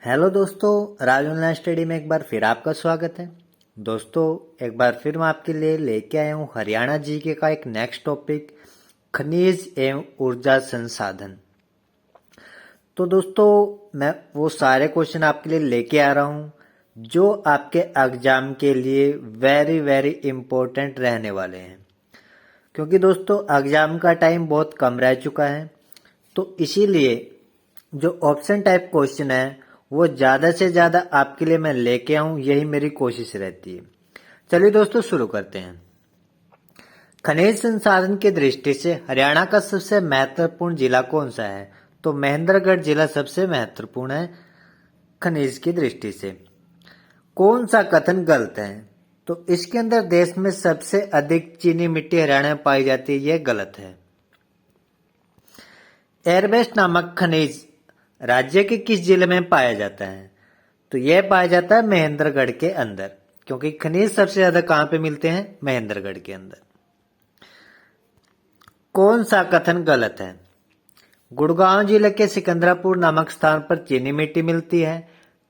Hello दोस्तों, राज online study में एक बार फिर आपका स्वागत है। दोस्तों, एक बार फिर मैं आपके लिए लेके आया हूँ हरियाणा जीके का एक नेक्स्ट टॉपिक, खनिज एवं ऊर्जा संसाधन। तो दोस्तों, मैं वो सारे क्वेश्चन आपके लिए लेके आ रहा हूँ जो आपके एग्जाम के लिए वेरी वेरी इम्पोर्टेंट रहने वाले हैं। क्योंकि दोस्तों एग्जाम का टाइम बहुत कम रह चुका है, तो इसीलिए जो ऑप्शन टाइप क्वेश्चन है वो ज्यादा से ज्यादा आपके लिए मैं लेके आऊं, यही मेरी कोशिश रहती है। चलिए दोस्तों शुरू करते हैं। खनिज संसाधन की दृष्टि से हरियाणा का सबसे महत्वपूर्ण जिला कौन सा है? तो महेंद्रगढ़ जिला सबसे महत्वपूर्ण है खनिज की दृष्टि से। कौन सा कथन गलत है? तो इसके अंदर देश में सबसे अधिक चीनी मिट्टी हरियाणा में पाई जाती है, यह गलत है। एयरबेस्ट नामक खनिज राज्य के किस जिले में पाया जाता है? तो यह पाया जाता है महेंद्रगढ़ के अंदर, क्योंकि खनिज सबसे ज्यादा कहां पे मिलते हैं? महेंद्रगढ़ के अंदर। कौन सा कथन गलत है? गुड़गांव जिले के सिकंदरापुर नामक स्थान पर चीनी मिट्टी मिलती है।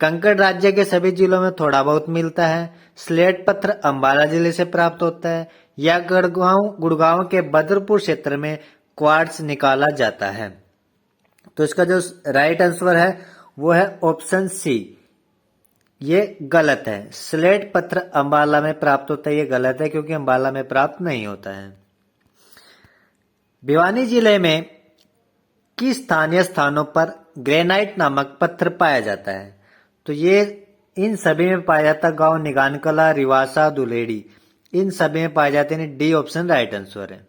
कंकड़ राज्य के सभी जिलों में थोड़ा बहुत मिलता है। स्लेट पत्थर अंबाला जिले से प्राप्त होता है, या गुड़गांव के बदरपुर क्षेत्र में क्वार्ट्ज निकाला जाता है। तो इसका जो राइट आंसर है वो है ऑप्शन सी, ये गलत है। स्लेट पत्थर अंबाला में प्राप्त होता है, ये गलत है क्योंकि अंबाला में प्राप्त नहीं होता है। भिवानी जिले में किस स्थानीय स्थानों पर ग्रेनाइट नामक पत्थर पाया जाता है? तो ये इन सभी में पाया जाता है गांव निगानकला, रिवासा, दुलेड़ी, इन सभी में पाए जाते हैं। डी ऑप्शन राइट आंसर है।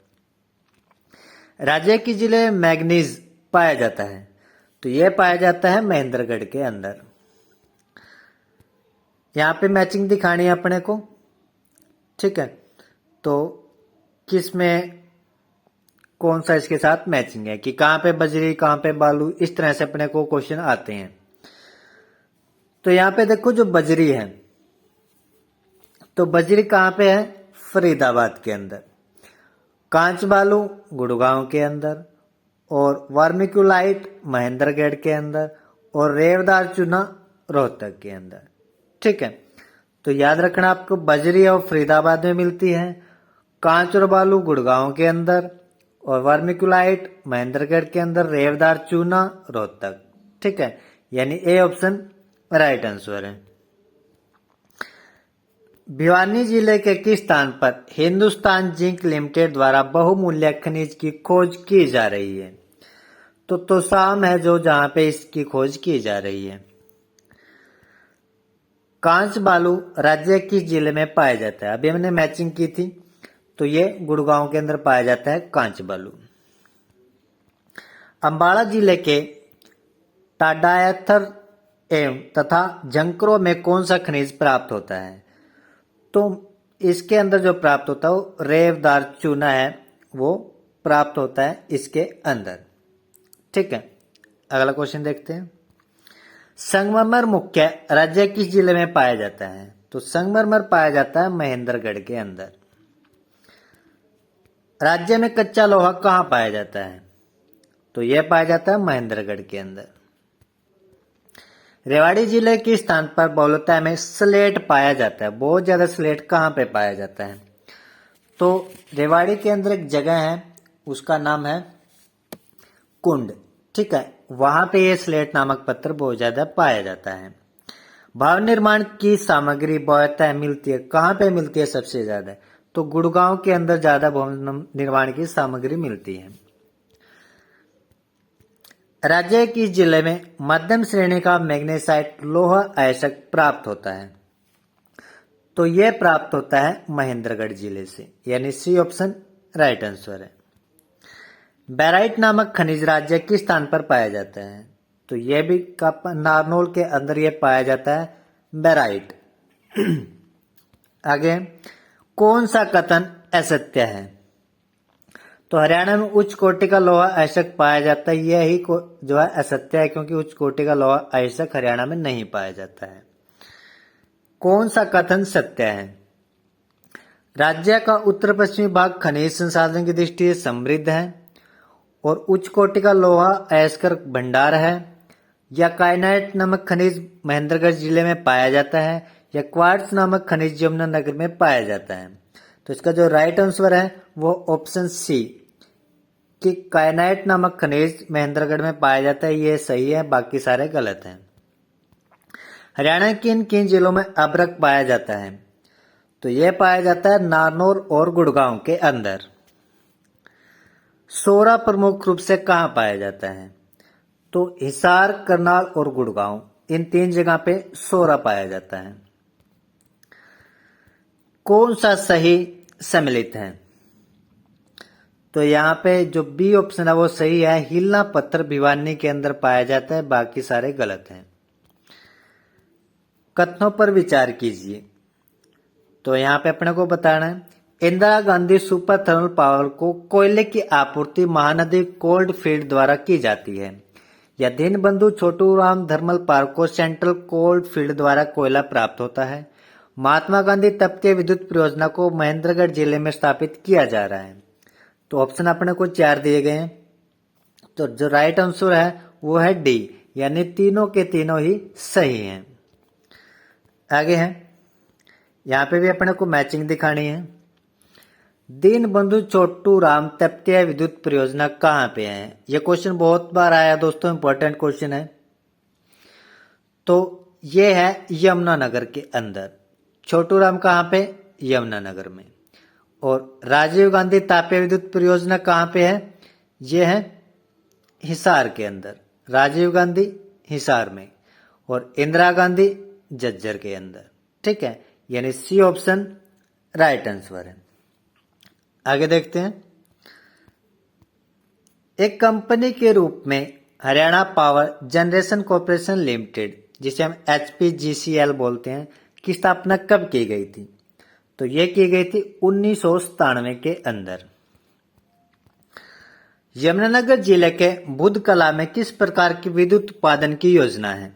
राज्य के जिले में मैग्नीज पाया जाता है, तो यह पाया जाता है महेंद्रगढ़ के अंदर। यहां पे मैचिंग दिखानी है अपने को, ठीक है। तो किस में कौन सा इसके साथ मैचिंग है कि कहां पे बजरी, कहां पे बालू, इस तरह से अपने को क्वेश्चन आते हैं। तो यहां पे देखो जो बजरी है, तो बजरी कहां पे है? फरीदाबाद के अंदर। कांच बालू गुड़गांव के अंदर, और वर्मिक्यूलाइट महेंद्रगढ़ के अंदर, और रेवदार चूना रोहतक के अंदर, ठीक है। तो याद रखना आपको, बजरी और फरीदाबाद में मिलती है, कांच और बालू गुड़गांव के अंदर, और वर्मिक्यूलाइट महेंद्रगढ़ के अंदर, रेवदार चूना रोहतक, ठीक है। यानी ए ऑप्शन राइट आंसर है। भिवानी जिले के किस स्थान पर हिंदुस्तान जिंक लिमिटेड द्वारा बहुमूल्य खनिज की खोज की जा रही है? तो तोसाम है जो जहां पे इसकी खोज की जा रही है। कांच बालू राज्य किस जिले में पाया जाता है? अभी हमने मैचिंग की थी, तो ये गुड़गांव के अंदर पाया जाता है कांच बालू। अंबाला जिले के टाडायथर एवं तथा झंकरों में कौन सा खनिज प्राप्त होता है? तो इसके अंदर जो प्राप्त होता है वो रेवदार चूना है, वो प्राप्त होता है इसके अंदर, ठीक है। अगला क्वेश्चन देखते हैं। संगमरमर मुख्य राज्य किस जिले में पाया जाता है? तो संगमरमर पाया जाता है महेंद्रगढ़ के अंदर। राज्य में कच्चा लोहा कहां पाया जाता है? तो यह पाया जाता है महेंद्रगढ़ के अंदर। रेवाड़ी जिले के स्थान पर बहुलता में स्लेट पाया जाता है। बहुत ज्यादा स्लेट कहां पे पाया जाता है? तो रेवाड़ी के अंदर एक जगह है, उसका नाम है कुंड, ठीक है। वहां पे ये स्लेट नामक पत्थर बहुत ज्यादा पाया जाता है। भवन निर्माण की सामग्री बहुलता मिलती है, कहां पे मिलती है सबसे ज्यादा? तो गुड़गांव के अंदर ज्यादा भवन निर्माण की सामग्री मिलती है। राज्य के जिले में मध्यम श्रेणी का मैग्नेसाइट लोह अयस्क प्राप्त होता है? तो यह प्राप्त होता है महेंद्रगढ़ जिले से, यानी सी ऑप्शन राइट आंसर है। बैराइट नामक खनिज राज्य किस स्थान पर पाया जाता है? तो यह भी नारनौल के अंदर यह पाया जाता है बैराइट। आगे, कौन सा कथन असत्य है? तो हरियाणा में उच्च कोटि का लोहा अयस्क पाया जाता है, यही जो है असत्य है, क्योंकि उच्च कोटि का लोहा अयस्क हरियाणा में नहीं पाया जाता है। कौन सा कथन सत्य है? राज्य का उत्तर पश्चिमी भाग खनिज संसाधन की दृष्टि से समृद्ध है और उच्च कोटि का लोहा अयस्क भंडार है। या काइनाइट नामक खनिज महेंद्रगढ़ जिले में पाया जाता है, या क्वार्ट्ज नामक खनिज यमुनानगर में पाया जाता है। तो इसका जो राइट आंसर है वो ऑप्शन सी कि काइनाइट नामक खनिज महेंद्रगढ़ में पाया जाता है, ये सही है, बाकी सारे गलत हैं। हरियाणा के किन किन जिलों में अभ्रक पाया जाता है? तो यह पाया जाता है नारनौल और गुड़गांव के अंदर। सोरा प्रमुख रूप से कहाँ पाया जाता है? तो हिसार, करनाल और गुड़गांव, इन 3 जगह पे सोरा पाया जाता है। कौन सा सही सम्मिलित है? तो यहाँ पे जो बी ऑप्शन है वो सही है, हिलना पत्थर भिवानी के अंदर पाया जाता है, बाकी सारे गलत हैं। कथनों पर विचार कीजिए। तो यहाँ पे अपने को बताना है, Indira Gandhi super thermal power को कोयले की आपूर्ति महानदी कोल्ड फील्ड द्वारा की जाती है, या दीनबंधु छोटूराम थर्मल पावर को सेंट्रल कोल्ड फील्ड द्वारा कोयला प्राप्त होता है। महात्मा गांधी तपतीय विद्युत परियोजना को महेंद्रगढ़ जिले में स्थापित किया जा रहा है। तो ऑप्शन अपने को 4 दिए गए हैं। तो जो राइट आंसर है वो है डी, यानी तीनों के तीनों ही सही हैं। आगे है, यहाँ पे भी अपने को मैचिंग दिखानी है। दीनबंधु छोटूराम तपतीय विद्युत परियोजना कहाँ पे है? ये क्वेश्चन बहुत बार आया दोस्तों, इंपॉर्टेंट क्वेश्चन है। तो ये है यमुनानगर के अंदर। छोटूराम कहाँ पे? यमुनानगर में। और राजीव गांधी तापीय विद्युत परियोजना कहाँ पे है? ये है हिसार के अंदर। राजीव गांधी हिसार में, और इंदिरा गांधी झज्जर के अंदर। ठीक है, यानी सी ऑप्शन राइट आंसर है। आगे देखते हैं, एक कंपनी के रूप में Haryana power generation corporation limited, जिसे हम HPGCL बोलते हैं, की स्थापना कब की गई थी? तो यह की गई थी 1997 के अंदर। यमुनानगर जिले के बुधकला में किस प्रकार की विद्युत उत्पादन की योजना है?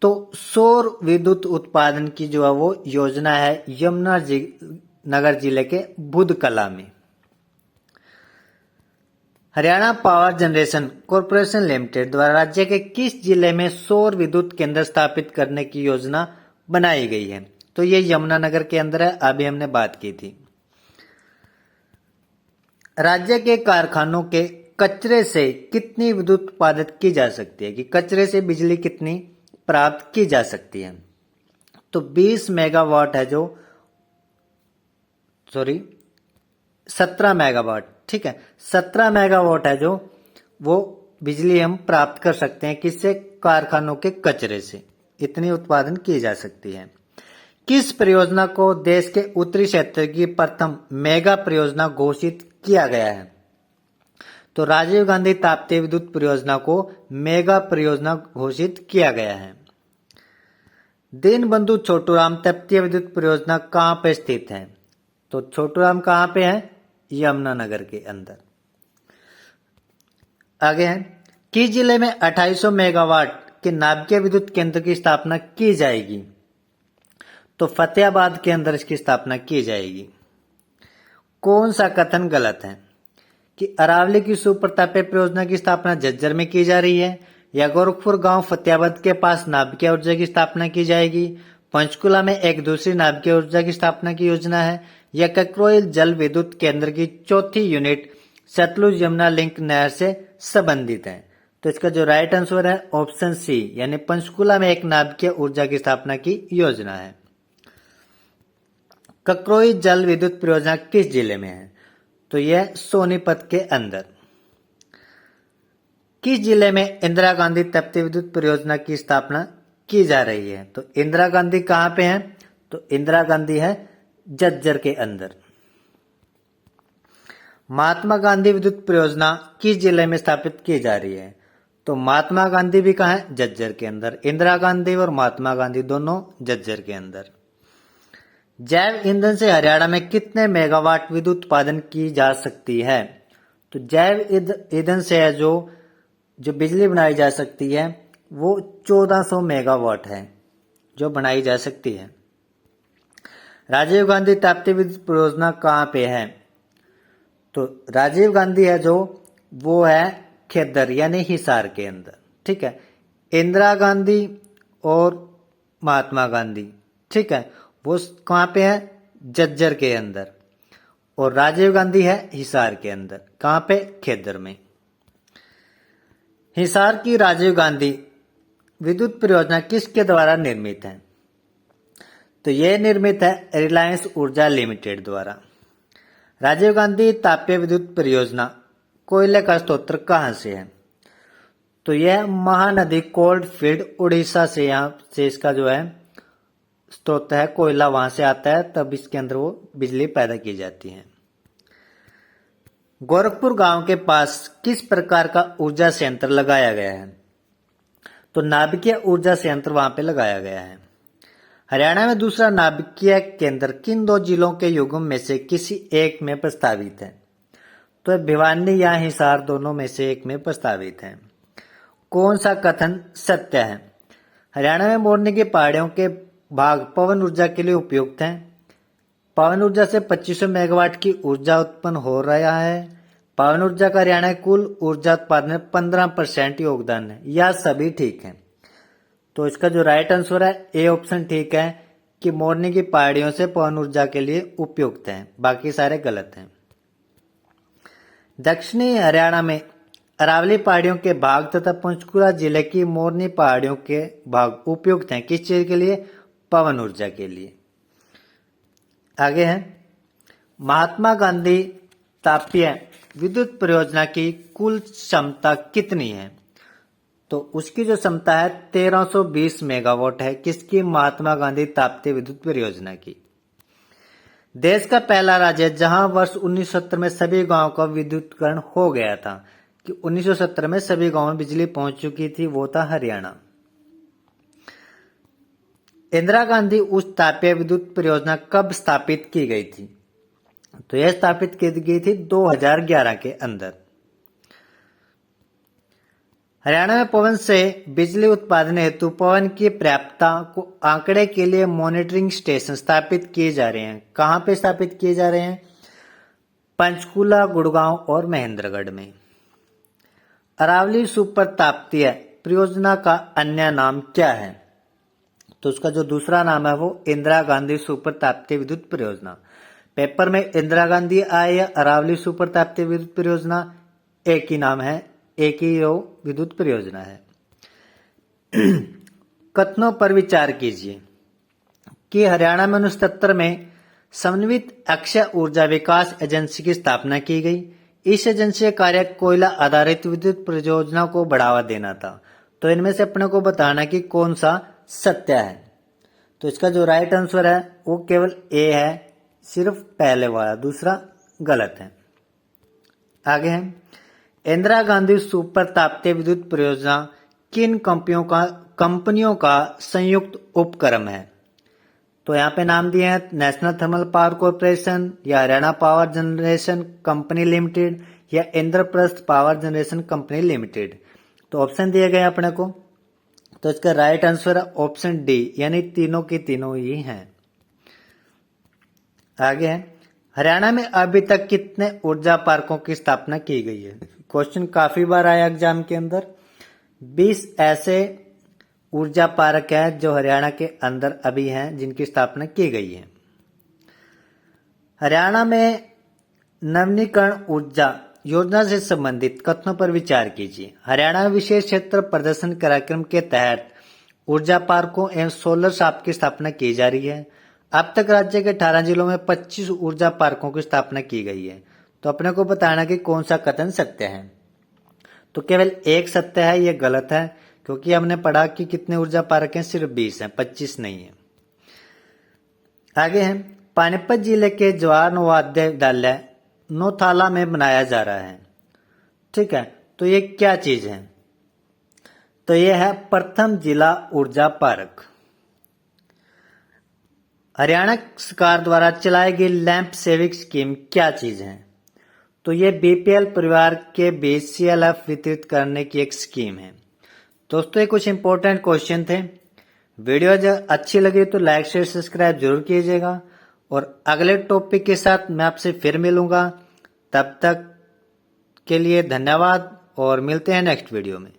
तो सौर विद्युत उत्पादन की जो है वो योजना है यमुनानगर जिले के बुधकला में। Haryana power generation corporation limited द्वारा राज्य के किस जिले में सौर विद्युत केंद्र स्थापित करने की योजना बनाई गई है? तो ये यमुनानगर के अंदर है, अभी हमने बात की थी। राज्य के कारखानों के कचरे से कितनी विद्युत उत्पादित की जा सकती है, कि कचरे से बिजली कितनी प्राप्त की जा सकती है? तो 20 मेगावाट है, 17 मेगावाट। ठीक है, 17 मेगावाट है जो वो बिजली हम प्राप्त कर सकते हैं, किससे? कारखानों के कचरे से इतनी उत्पादन की जा सकती है। किस परियोजना को देश के उत्तरी क्षेत्र की प्रथम मेगा परियोजना घोषित किया गया है? तो राजीव गांधी तापतीय विद्युत परियोजना को मेगा परियोजना घोषित किया गया है। दीनबंधु छोटूराम तपतीय विद्युत परियोजना कहाँ पे स्थित है? तो छोटूराम कहाँ पे है? यमुनानगर के अंदर। आगे है, किस जिले में 2800 मेगावाट के नाभिकीय विद्युत केंद्र की स्थापना की जाएगी? तो फतेहाबाद के अंदर इसकी स्थापना की जाएगी। कौन सा कथन गलत है? कि अरावली की सुप्रतापीय परियोजना की स्थापना झज्जर में की जा रही है, या गोरखपुर गांव फतेहाबाद के पास नाभिकीय ऊर्जा की स्थापना की जाएगी, पंचकुला में एक दूसरी नाभिकीय ऊर्जा की स्थापना की योजना है, या ककरोईल जल विद्युत केंद्र की चौथी यूनिट सतलुज यमुना लिंक नहर से संबंधित है? तो इसका जो राइट आंसर है ऑप्शन सी, यानी पंचकुला में एक नाभिकीय ऊर्जा की स्थापना की योजना है। ककरोई जल विद्युत परियोजना किस जिले में है? तो यह सोनीपत के अंदर। किस जिले में इंदिरा गांधी तपतीय विद्युत परियोजना की स्थापना की जा रही है? तो इंदिरा गांधी कहाँ पे है? तो इंदिरा गांधी है झज्जर के अंदर। महात्मा गांधी विद्युत परियोजना किस जिले में स्थापित की जा रही है? तो महात्मा गांधी भी कहाँ है? झज्जर के अंदर। इंदिरा गांधी और महात्मा गांधी दोनों झज्जर के अंदर। जैव ईंधन से हरियाणा में कितने मेगावाट विद्युत उत्पादन की जा सकती है? तो जैव ईंधन से जो बिजली बनाई जा सकती है वो 1400 मेगावाट है जो बनाई जा सकती है। राजीव गांधी तापतीय विद्युत परियोजना कहाँ पे है? तो राजीव गांधी है जो वो है खेदर यानी हिसार के अंदर। ठीक है, इंदिरा गांधी और महात्मा गांधी, ठीक है, वो कहाँ पे है, झज्जर के अंदर, और राजीव गांधी है हिसार के अंदर। कहाँ पे, खेदर में। हिसार की राजीव गांधी विद्युत परियोजना किसके द्वारा निर्मित है, तो यह निर्मित है रिलायंस ऊर्जा लिमिटेड द्वारा। राजीव गांधी तापीय विद्युत परियोजना कोयले का स्रोत कहां से है, तो यह महानदी कोल्ड फील्ड उड़ीसा से, यहाँ से इसका जो है स्रोत है, कोयला वहां से आता है, तब इसके अंदर वो बिजली पैदा की जाती है। गोरखपुर गांव के पास किस प्रकार का ऊर्जा संयंत्र लगाया गया है, तो नाभिकीय ऊर्जा संयंत्र वहां पे लगाया गया है। हरियाणा में दूसरा नाभिकीय केंद्र किन दो जिलों के युग्म में से किसी एक में प्रस्तावित है, तो भिवानी या हिसार दोनों में से एक में प्रस्तावित है। कौन सा कथन सत्य है, हरियाणा में मोरनी की पहाड़ियों के भाग पवन ऊर्जा के लिए उपयुक्त हैं। पवन ऊर्जा से 2500 मेगावाट की ऊर्जा उत्पन्न हो रहा है। पवन ऊर्जा का हरियाणा के कुल ऊर्जा उत्पादन में 15% योगदान है। यह सभी ठीक है, तो इसका जो राइट आंसर है ए ऑप्शन ठीक है कि मोरनी की पहाड़ियों से पवन ऊर्जा के लिए उपयुक्त है, बाकी सारे गलत हैं। दक्षिणी हरियाणा में अरावली पहाड़ियों के भाग तथा पंचकुला जिले की मोरनी पहाड़ियों के भाग उपयुक्त हैं किस चीज के लिए, पवन ऊर्जा के लिए। आगे है, महात्मा गांधी तापीय विद्युत परियोजना की कुल क्षमता कितनी है, तो उसकी जो क्षमता है 1320 मेगावाट है। किसकी, महात्मा गांधी तापीय विद्युत परियोजना की। देश का पहला राज्य जहां वर्ष 1970 में सभी गांवों का विद्युतीकरण हो गया था, कि 1970 में सभी गांवों में बिजली पहुंच चुकी थी, वो था हरियाणा। इंदिरा गांधी उच्च तापीय विद्युत परियोजना कब स्थापित की गई थी, तो यह स्थापित की गई थी 2011 के अंदर। हरियाणा में पवन से बिजली उत्पादन हेतु पवन की पर्याप्तता को आंकड़े के लिए मॉनिटरिंग स्टेशन स्थापित किए जा रहे हैं। कहां पे स्थापित किए जा रहे हैं, पंचकुला, गुड़गांव और महेंद्रगढ़ में। अरावली सुपर तापीय परियोजना का अन्य नाम क्या है, तो उसका जो दूसरा नाम है वो इंदिरा गांधी सुपर तापीय विद्युत परियोजना। पेपर में इंदिरा गांधी आए या अरावली सुपर तापीय विद्युत परियोजना, एक ही नाम है, एक ही विद्युत परियोजना है। कथनों पर विचार कीजिए कि हरियाणा में 1977 में समन्वित अक्षय ऊर्जा विकास एजेंसी की स्थापना की गई। इस एजेंसी का कार्य कोयला आधारित विद्युत परियोजना को बढ़ावा देना था। तो इनमें से अपने को बताना कि कौन सा सत्य है, तो इसका जो राइट आंसर है वो केवल ए है, सिर्फ पहले वाला, दूसरा गलत है। आगे है, इंदिरा गांधी सुपर तापीय विद्युत परियोजना किन कंपनियों का संयुक्त उपक्रम है, तो यहाँ पे नाम दिए हैं नेशनल थर्मल पावर कॉर्पोरेशन, या Haryana power generation company limited, या Indraprastha power generation company limited. तो ऑप्शन दिए गए अपने को, तो इसका राइट आंसर है ऑप्शन डी, यानी तीनों की तीनों ही हैं। आगे है, हरियाणा में अभी तक कितने ऊर्जा पार्कों की स्थापना की गई है। क्वेश्चन काफी बार आया एग्जाम के अंदर। 20 ऐसे ऊर्जा पार्क है जो हरियाणा के अंदर अभी हैं, जिनकी स्थापना की गई है। हरियाणा में नवीनीकरण ऊर्जा योजना से संबंधित कथनों पर विचार कीजिए। हरियाणा में विशेष क्षेत्र प्रदर्शन कार्यक्रम के तहत ऊर्जा पार्कों एवं सोलर शाफ्ट की स्थापना की जा रही है। अब तक राज्य के 18 जिलों में 25 ऊर्जा पार्कों की स्थापना की गई है। तो अपने को बताना कि कौन सा कथन सत्य है, तो केवल एक सत्य है, ये गलत है, क्योंकि हमने पढ़ा कि कितने ऊर्जा पार्क हैं, सिर्फ 20 हैं, 25 नहीं है। आगे है, पानीपत जिले के जवाहर नवोदय विद्यालय नौथाला में बनाया जा रहा है, ठीक है, तो ये क्या चीज है, तो ये है प्रथम जिला ऊर्जा पार्क। हरियाणा सरकार द्वारा चलाई गई लैंप सेविंग स्कीम क्या चीज है, तो ये बीपीएल परिवार के बीच सीएलएफ वितरित करने की एक स्कीम है। दोस्तों ये कुछ इंपॉर्टेंट क्वेश्चन थे। वीडियो जब अच्छी लगी तो लाइक शेयर सब्सक्राइब जरूर कीजिएगा, और अगले टॉपिक के साथ मैं आपसे फिर मिलूंगा। तब तक के लिए धन्यवाद और मिलते हैं नेक्स्ट वीडियो में।